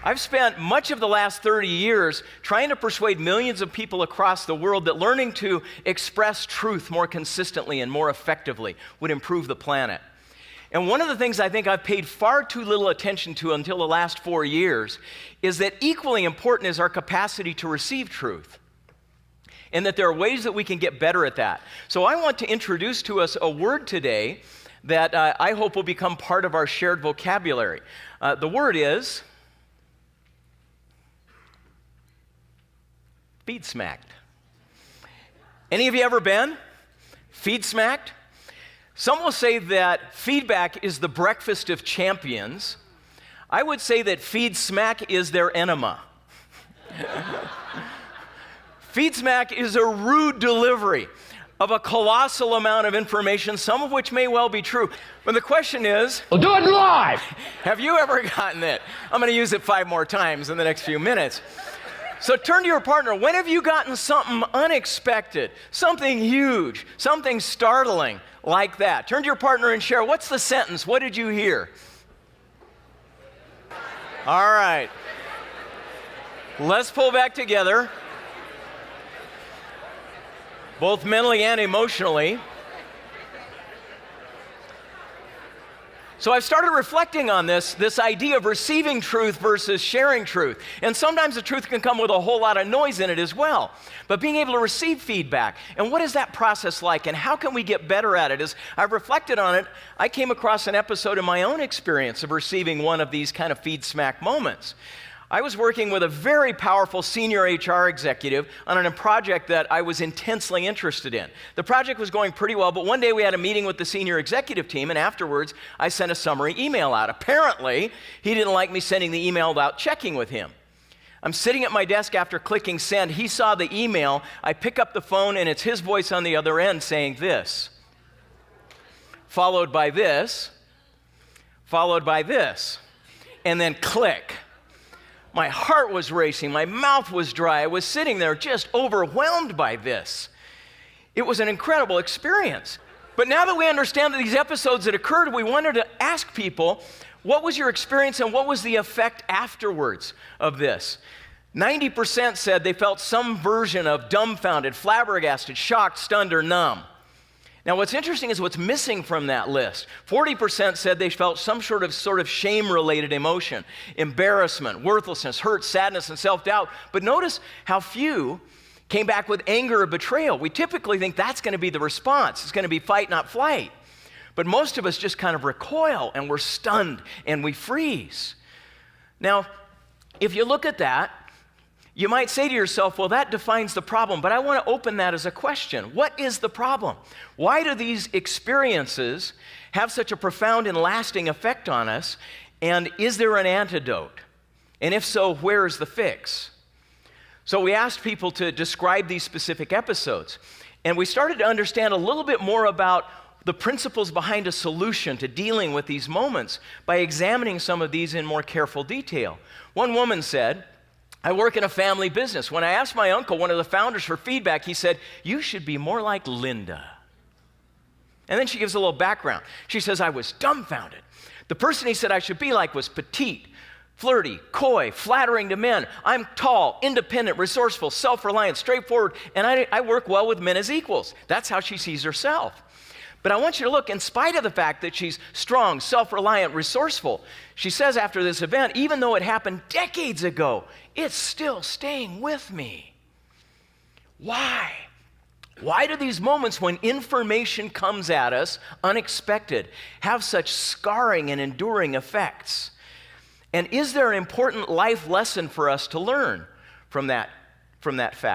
I've spent much of the last 30 years trying to persuade millions of people across the world that learning to express truth more consistently and more effectively would improve the planet. And one of the things I think I've paid far too little attention to until the last 4 years is that equally important is our capacity to receive truth, and that there are ways that we can get better at that. So I want to introduce to us a word today that I hope will become part of our shared vocabulary. The word is Feedsmacked. Any of you ever been Feedsmacked? Some will say that feedback is the breakfast of champions. I would say that Feedsmack is their enema. Feedsmack is a rude delivery of a colossal amount of information, some of which may well be true. But the question is, we'll do it live. Have you ever gotten it? I'm going to use it 5 more times in the next few minutes. So turn to your partner. When have you gotten something unexpected, something huge, something startling like that? Turn to your partner and share, what's the sentence? What did you hear? All right. Let's pull back together, both mentally and emotionally. So I've started reflecting on this idea of receiving truth versus sharing truth. And sometimes the truth can come with a whole lot of noise in it as well. But being able to receive feedback, and what is that process like, and how can we get better at it? As I've reflected on it, I came across an episode in my own experience of receiving one of these kind of feed-smack moments. I was working with a very powerful senior HR executive on a project that I was intensely interested in. The project was going pretty well, but one day we had a meeting with the senior executive team, and afterwards I sent a summary email out. Apparently, he didn't like me sending the email without checking with him. I'm sitting at my desk after clicking send. He saw the email. I pick up the phone, and it's his voice on the other end saying this, followed by this, followed by this, and then click. My heart was racing, my mouth was dry. I was sitting there just overwhelmed by this. It was an incredible experience. But now that we understand that these episodes that occurred, we wanted to ask people, what was your experience and what was the effect afterwards of this? 90% said they felt some version of dumbfounded, flabbergasted, shocked, stunned, or numb. Now, what's interesting is what's missing from that list. 40% said they felt some sort of shame-related emotion, embarrassment, worthlessness, hurt, sadness, and self-doubt. But notice how few came back with anger or betrayal. We typically think that's going to be the response. It's going to be fight, not flight. But most of us just kind of recoil, and we're stunned, and we freeze. Now, if you look at that, you might say to yourself, well, that defines the problem, but I want to open that as a question. What is the problem? Why do these experiences have such a profound and lasting effect on us? And is there an antidote? And if so, where is the fix? So we asked people to describe these specific episodes, and we started to understand a little bit more about the principles behind a solution to dealing with these moments by examining some of these in more careful detail. One woman said, I work in a family business. When I asked my uncle, one of the founders, for feedback, he said, you should be more like Linda. And then she gives a little background. She says, I was dumbfounded. The person he said I should be like was petite, flirty, coy, flattering to men. I'm tall, independent, resourceful, self-reliant, straightforward, and I work well with men as equals. That's how she sees herself. But I want you to look, in spite of the fact that she's strong, self-reliant, resourceful, she says after this event, even though it happened decades ago, it's still staying with me. Why? Why do these moments when information comes at us unexpected have such scarring and enduring effects? And is there an important life lesson for us to learn from that fact?